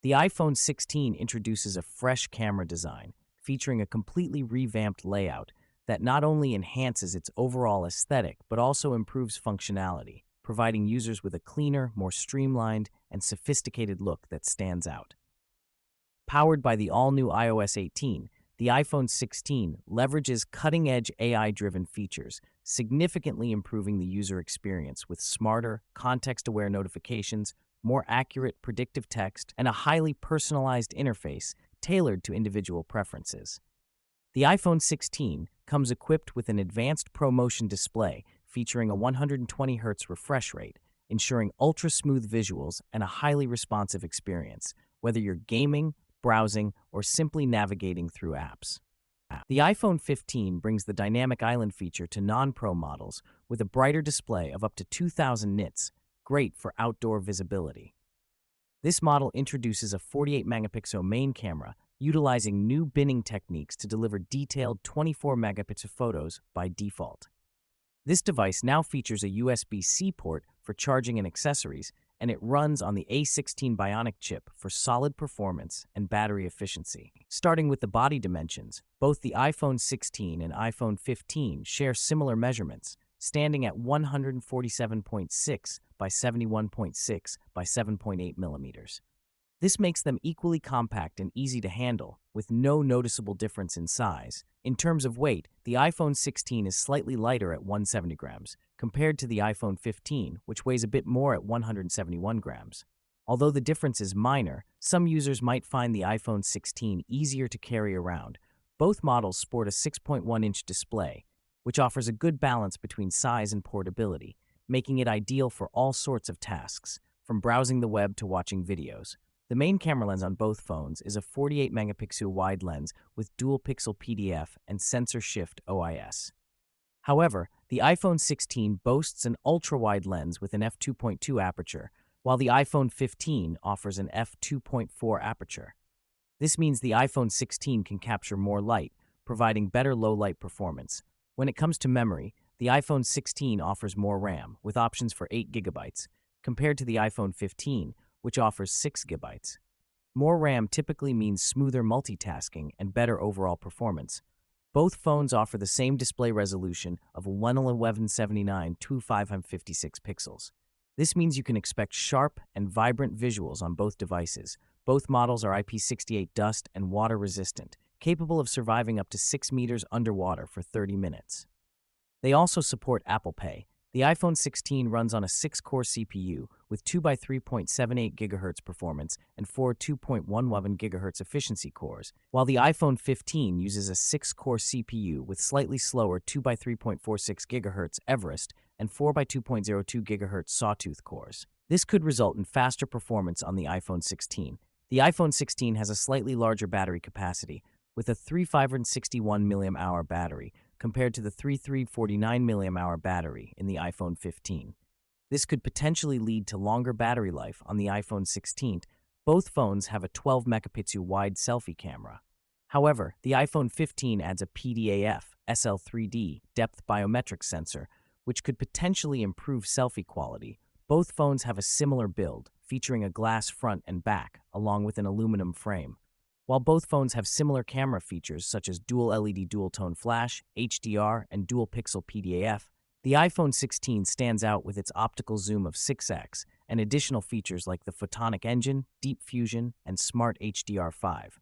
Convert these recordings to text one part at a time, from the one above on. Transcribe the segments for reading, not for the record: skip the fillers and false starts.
The iPhone 16 introduces a fresh camera design, featuring a completely revamped layout that not only enhances its overall aesthetic but also improves functionality, providing users with a cleaner, more streamlined, and sophisticated look that stands out. Powered by the all-new iOS 18, the iPhone 16 leverages cutting-edge AI-driven features, significantly improving the user experience with smarter, context-aware notifications, more accurate predictive text, and a highly personalized interface tailored to individual preferences. The iPhone 16 comes equipped with an advanced ProMotion display featuring a 120Hz refresh rate, ensuring ultra-smooth visuals and a highly responsive experience, whether you're gaming, browsing, or simply navigating through apps. The iPhone 15 brings the dynamic island feature to non-Pro models with a brighter display of up to 2,000 nits, great for outdoor visibility. This model introduces a 48-megapixel main camera, utilizing new binning techniques to deliver detailed 24-megapixel photos by default. This device now features a USB-C port for charging and accessories, and it runs on the A16 Bionic chip for solid performance and battery efficiency. Starting with the body dimensions, both the iPhone 16 and iPhone 15 share similar measurements, standing at 147.6 by 71.6 by 7.8 millimeters. This makes them equally compact and easy to handle, with no noticeable difference in size. In terms of weight, the iPhone 16 is slightly lighter at 170 grams, compared to the iPhone 15, which weighs a bit more at 171 grams. Although the difference is minor, some users might find the iPhone 16 easier to carry around. Both models sport a 6.1-inch display, which offers a good balance between size and portability, making it ideal for all sorts of tasks, from browsing the web to watching videos. The main camera lens on both phones is a 48-megapixel wide lens with dual-pixel PDAF and sensor shift OIS. However, the iPhone 16 boasts an ultrawide lens with an f2.2 aperture, while the iPhone 15 offers an f2.4 aperture. This means the iPhone 16 can capture more light, providing better low-light performance. When it comes to memory, the iPhone 16 offers more RAM, with options for 8 GB, compared to the iPhone 15, which offers 6 GB. More RAM typically means smoother multitasking and better overall performance. Both phones offer the same display resolution of 1179 to 556 pixels. This means you can expect sharp and vibrant visuals on both devices. Both models are IP68 dust and water resistant, capable of surviving up to 6 meters underwater for 30 minutes. They also support Apple Pay. The iPhone 16 runs on a 6-core CPU with 2 by 3.78 GHz performance and 4 2.11 GHz efficiency cores, while the iPhone 15 uses a 6-core CPU with slightly slower 2 by 3.46 GHz Everest and 4 by 2.02 GHz Sawtooth cores. This could result in faster performance on the iPhone 16. The iPhone 16 has a slightly larger battery capacity, with a 3561 mAh battery, compared to the 3349 mAh battery in the iPhone 15. This could potentially lead to longer battery life on the iPhone 16. Both phones have a 12-megapixel wide selfie camera. However, the iPhone 15 adds a PDAF SL3D depth biometric sensor, which could potentially improve selfie quality. Both phones have a similar build, featuring a glass front and back, along with an aluminum frame. While both phones have similar camera features such as dual LED dual-tone flash, HDR, and dual-pixel PDAF, the iPhone 16 stands out with its optical zoom of 6x and additional features like the photonic engine, deep fusion, and smart HDR5.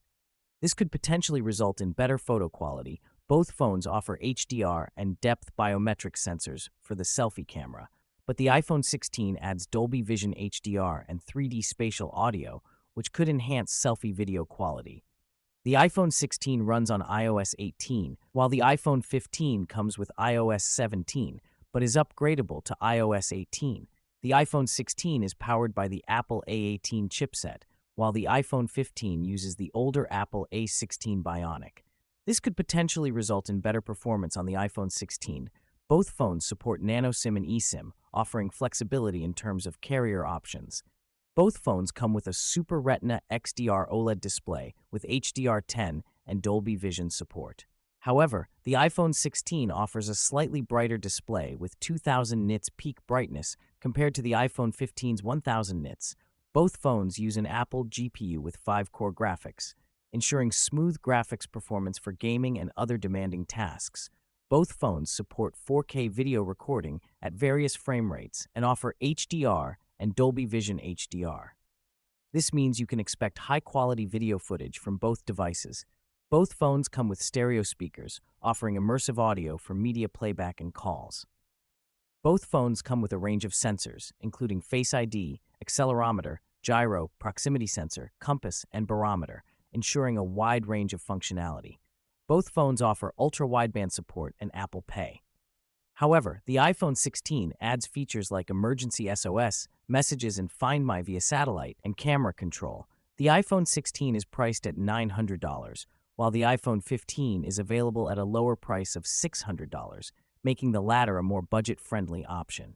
This could potentially result in better photo quality. Both phones offer HDR and depth biometric sensors for the selfie camera, but the iPhone 16 adds Dolby Vision HDR and 3D spatial audio, which could enhance selfie video quality. The iPhone 16 runs on iOS 18, while the iPhone 15 comes with iOS 17, but is upgradable to iOS 18. The iPhone 16 is powered by the Apple A18 chipset, while the iPhone 15 uses the older Apple A16 Bionic. This could potentially result in better performance on the iPhone 16. Both phones support Nano SIM and eSIM, offering flexibility in terms of carrier options. Both phones come with a Super Retina XDR OLED display with HDR10 and Dolby Vision support. However, the iPhone 16 offers a slightly brighter display with 2000 nits peak brightness compared to the iPhone 15's 1000 nits. Both phones use an Apple GPU with 5-core graphics, ensuring smooth graphics performance for gaming and other demanding tasks. Both phones support 4K video recording at various frame rates and offer HDR and Dolby Vision HDR. This means you can expect high-quality video footage from both devices. Both phones come with stereo speakers, offering immersive audio for media playback and calls. Both phones come with a range of sensors, including Face ID, accelerometer, gyro, proximity sensor, compass, and barometer, ensuring a wide range of functionality. Both phones offer ultra-wideband support and Apple Pay. However, the iPhone 16 adds features like emergency SOS, messages and Find My via satellite, and camera control. The iPhone 16 is priced at $900, while the iPhone 15 is available at a lower price of $600, making the latter a more budget-friendly option.